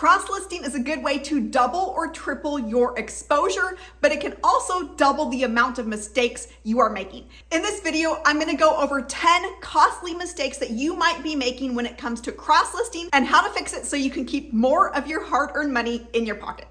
Cross-listing is a good way to double or triple your exposure, but it can also double the amount of mistakes you are making. In this video, I'm gonna go over 10 costly mistakes that you might be making when it comes to cross-listing and how to fix it so you can keep more of your hard-earned money in your pocket.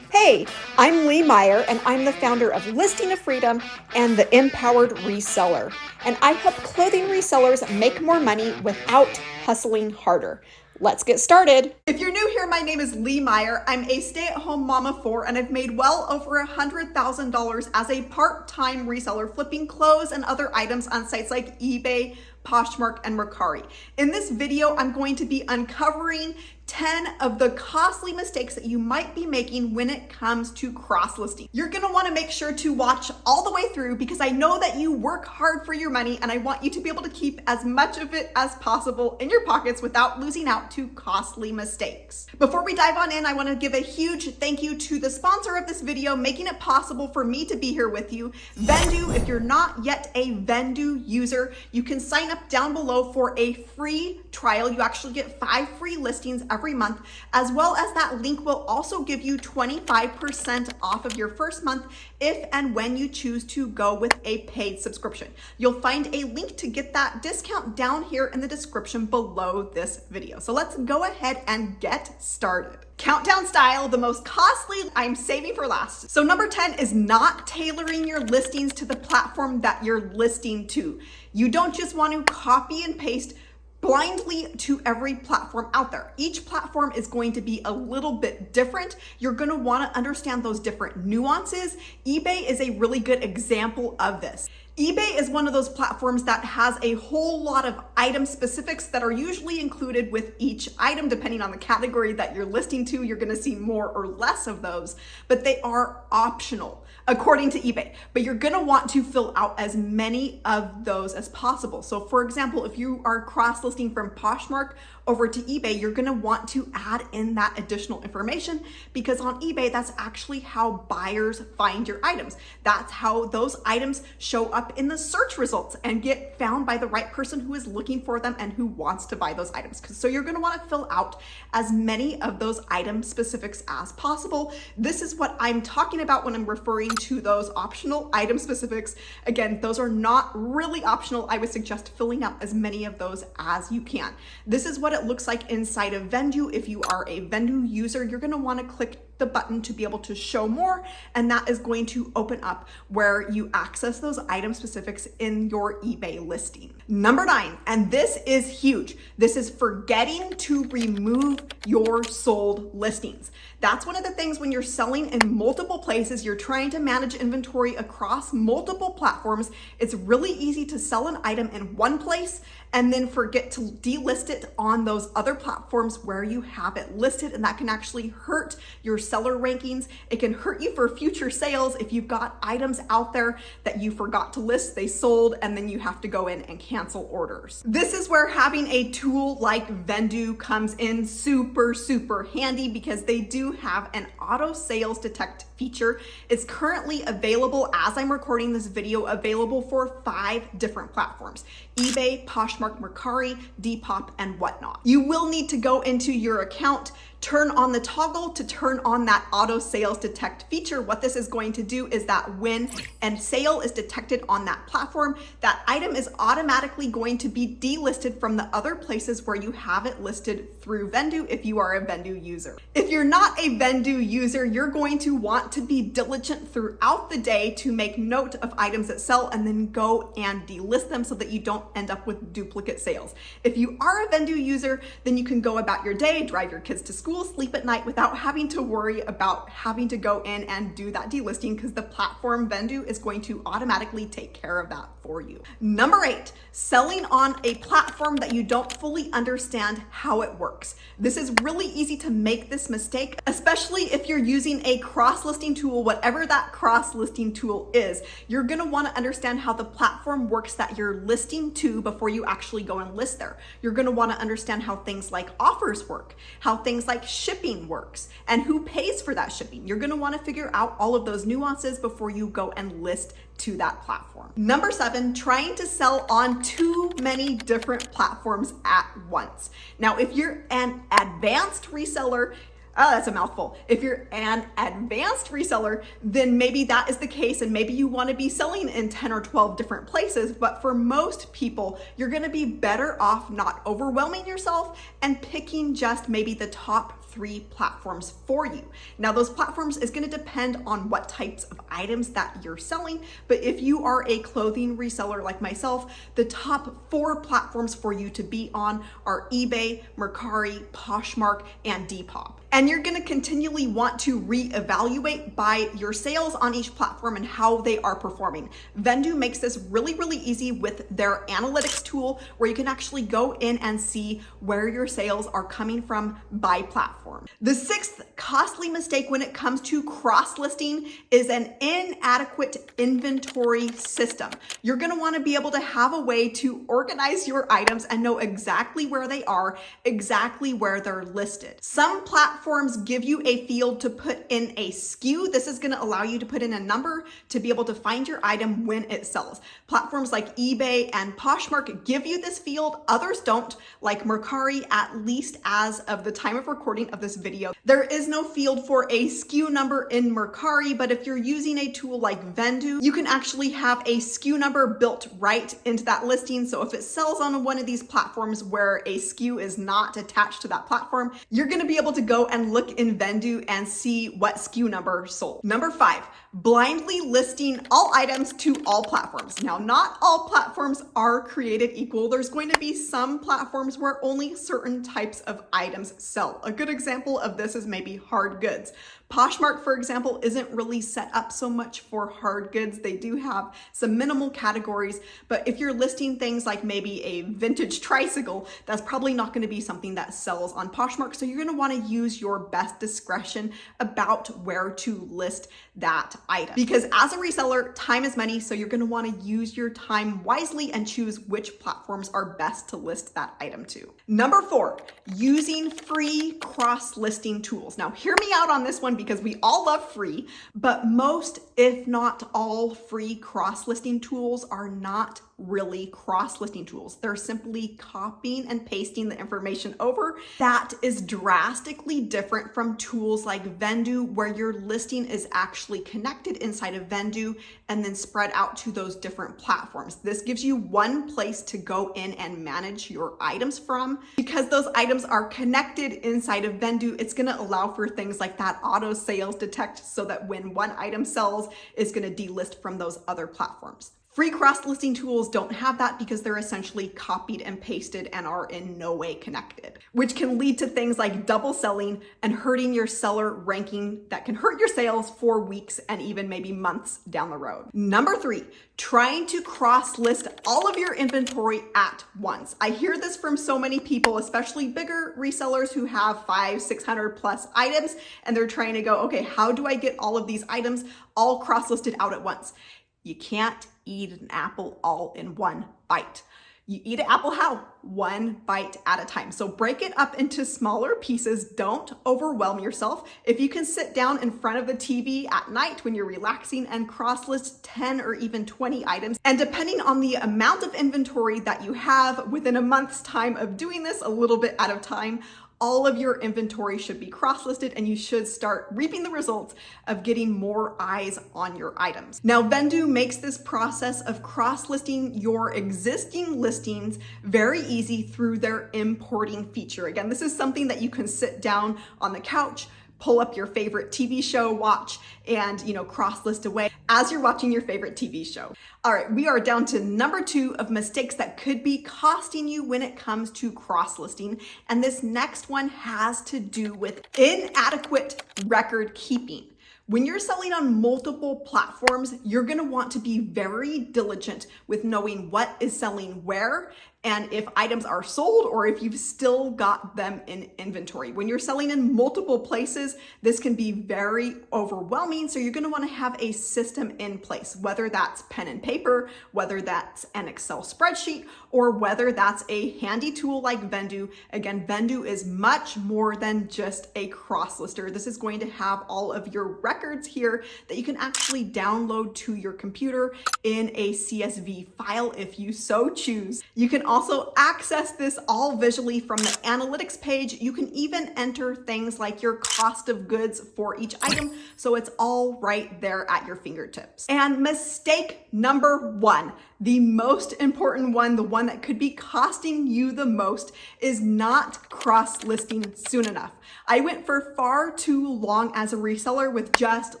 Hey, I'm Lee Meyer, and I'm the founder of Listing of Freedom and the Empowered Reseller. And I help clothing resellers make more money without hustling harder. Let's get started. If you're new here, my name is Lee Meyer. I'm a stay-at-home mom of 4, and I've made well over $100,000 as a part-time reseller, flipping clothes and other items on sites like eBay, Poshmark, and Mercari. In this video, I'm going to be uncovering 10 of the costly mistakes that you might be making when it comes to cross-listing. You're gonna wanna make sure to watch all the way through because I know that you work hard for your money and I want you to be able to keep as much of it as possible in your pockets without losing out to costly mistakes. Before we dive on in, I wanna give a huge thank you to the sponsor of this video, making it possible for me to be here with you, Vendoo. If you're not yet a Vendoo user, you can sign up down below for a free trial. You actually get 5 free listings every month, as well as that link will also give you 25% off of your first month if and when you choose to go with a paid subscription. You'll find a link to get that discount down here in the description below this video. So let's go ahead and get started. Countdown style, the most costly I'm saving for last. So number 10 is not tailoring your listings to the platform that you're listing to. You don't just want to copy and paste blindly to every platform out there. Each platform is going to be a little bit different. You're going to want to understand those different nuances. eBay is a really good example of this. eBay is one of those platforms that has a whole lot of item specifics that are usually included with each item. Depending on the category that you're listing to, you're going to see more or less of those, but they are optional according to eBay. But you're going to want to fill out as many of those as possible. So for example, if you are cross-listing from Poshmark over to eBay, you're going to want to add in that additional information because on eBay, that's actually how buyers find your items. That's how those items show up in the search results and get found by the right person who is looking for them and who wants to buy those items. So you're going to want to fill out as many of those item specifics as possible. This is what I'm talking about when I'm referring to those optional item specifics. Again, those are not really optional. I would suggest filling out as many of those as you can. This is what it looks like inside of Vendoo. If you are a Vendoo user, you're going to want to click the button to be able to show more, and that is going to open up where you access those item specifics in your eBay listing. Number 9, and this is huge. This is forgetting to remove your sold listings. That's one of the things when you're selling in multiple places, you're trying to manage inventory across multiple platforms. It's really easy to sell an item in one place and then forget to delist it on those other platforms where you have it listed, and that can actually hurt your seller rankings. It can hurt you for future sales if you've got items out there that you forgot to list, they sold, and then you have to go in and cancel orders. This is where having a tool like Vendoo comes in super handy because they do have an auto sales detect feature. It's currently available as I'm recording this video, available for 5 different platforms: eBay, Poshmark, Mercari, Depop, and whatnot. You will need to go into your account, turn on the toggle to turn on that auto sales detect feature. What this is going to do is that when a sale is detected on that platform, that item is automatically going to be delisted from the other places where you have it listed through Vendoo if you are a Vendoo user. If you're not a Vendoo user, you're going to want to be diligent throughout the day to make note of items that sell and then go and delist them so that you don't end up with duplicate sales. If you are a Vendoo user, then you can go about your day, drive your kids to school, sleep at night without having to worry about having to go in and do that delisting because the platform Vendoo is going to automatically take care of that for you. Number 8, selling on a platform that you don't fully understand how it works. This is really easy to make this mistake, especially if you're using a cross-listing tool, whatever that cross-listing tool is. You're going to want to understand how the platform works that you're listing to before you actually go and list there. You're going to want to understand how things like offers work, how things like shipping works, and who pays for that shipping. You're going to want to figure out all of those nuances before you go and list to that platform. Number 7, trying to sell on too many different platforms at once. Now, if you're an advanced reseller, Oh, that's a mouthful. If you're an advanced reseller, then maybe that is the case, and maybe you want to be selling in 10 or 12 different places. But for most people, you're going to be better off not overwhelming yourself and picking just maybe the top 3 platforms for you. Now, those platforms is going to depend on what types of items that you're selling. But if you are a clothing reseller like myself, the top 4 platforms for you to be on are eBay, Mercari, Poshmark, and Depop. And you're going to continually want to reevaluate by your sales on each platform and how they are performing. Vendoo makes this really, really easy with their analytics tool, where you can actually go in and see where your sales are coming from by platform. The 6th costly mistake when it comes to cross-listing is an inadequate inventory system. You're going to want to be able to have a way to organize your items and know exactly where they are, exactly where they're listed. Some platforms give you a field to put in a SKU. This is going to allow you to put in a number to be able to find your item when it sells. Platforms like eBay and Poshmark give you this field. Others don't, like Mercari, at least as of the time of recording of this video. There is no field for a SKU number in Mercari, but if you're using a tool like Vendoo, you can actually have a SKU number built right into that listing. So if it sells on one of these platforms where a SKU is not attached to that platform, you're going to be able to go and look in Vendoo and see what SKU number sold. Number 5, blindly listing all items to all platforms. Now, not all platforms are created equal. There's going to be some platforms where only certain types of items sell. A good example of this is maybe hard goods. Poshmark, for example, isn't really set up so much for hard goods. They do have some minimal categories, but if you're listing things like maybe a vintage tricycle, that's probably not going to be something that sells on Poshmark. So you're going to want to use your best discretion about where to list that item. Because as a reseller, time is money, so you're going to want to use your time wisely and choose which platforms are best to list that item to. Number 4, using free cross-listing tools. Now, hear me out on this one, because we all love free, but most, if not all, free cross-listing tools are not really cross-listing tools. They're simply copying and pasting the information over. That is drastically different from tools like Vendoo, where your listing is actually connected inside of Vendoo and then spread out to those different platforms. This gives you one place to go in and manage your items from. Because those items are connected inside of Vendoo, it's going to allow for things like that auto sales detect, so that when one item sells, it's going to delist from those other platforms. Free cross-listing tools don't have that because they're essentially copied and pasted and are in no way connected, which can lead to things like double selling and hurting your seller ranking that can hurt your sales for weeks and even maybe months down the road. Number 3, trying to cross-list all of your inventory at once. I hear this from so many people, especially bigger resellers who have 500-600 plus items, and they're trying to go, okay, how do I get all of these items all cross-listed out at once? You can't eat an apple all in one bite. You eat an apple how? One bite at a time. So break it up into smaller pieces. Don't overwhelm yourself. If you can sit down in front of the TV at night when you're relaxing and cross-list 10 or even 20 items, and depending on the amount of inventory that you have within a month's time of doing this, a little bit at a time, all of your inventory should be cross-listed, and you should start reaping the results of getting more eyes on your items. Now, Vendoo makes this process of cross-listing your existing listings very easy through their importing feature. Again, this is something that you can sit down on the couch, pull up your favorite TV show, watch, and cross-list away as you're watching your favorite TV show. All right, we are down to number 2 of mistakes that could be costing you when it comes to cross-listing. And this next one has to do with inadequate record keeping. When you're selling on multiple platforms, you're going to want to be very diligent with knowing what is selling where, and if items are sold or if you've still got them in inventory. When you're selling in multiple places, this can be very overwhelming. So you're going to want to have a system in place, whether that's pen and paper, whether that's an Excel spreadsheet, or whether that's a handy tool like Vendoo. Again, Vendoo is much more than just a cross-lister. This is going to have all of your records here that you can actually download to your computer in a CSV file if you so choose. You can also access this all visually from the analytics page. You can even enter things like your cost of goods for each item, so it's all right there at your fingertips. And mistake number one, the most important one, the one that could be costing you the most, is not cross-listing soon enough. I went for far too long as a reseller with just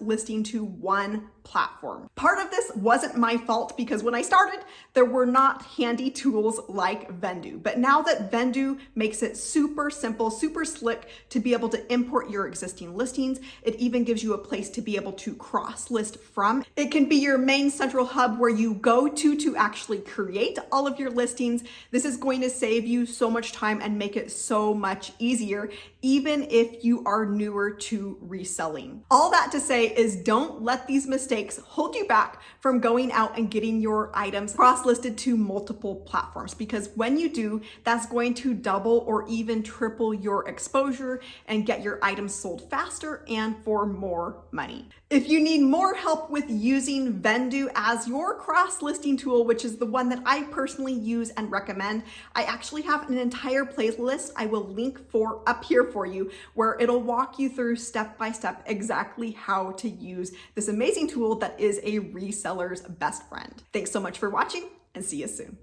listing to one platform. Part of this wasn't my fault because when I started, there were not handy tools like Vendoo. But now that Vendoo makes it super simple, super slick to be able to import your existing listings, it even gives you a place to be able to cross-list from. It can be your main central hub where you go to actually create all of your listings. This is going to save you so much time and make it so much easier, even if you are newer to reselling. All that to say is don't let these mistakes hold you back from going out and getting your items cross-listed to multiple platforms, because when you do, that's going to double or even triple your exposure and get your items sold faster and for more money. If you need more help with using Vendoo as your cross-listing tool, which is the one that I personally use and recommend, I actually have an entire playlist I will link up here for you, where it'll walk you through step by step exactly how to use this amazing tool that is a reseller's best friend. Thanks so much for watching, and see you soon.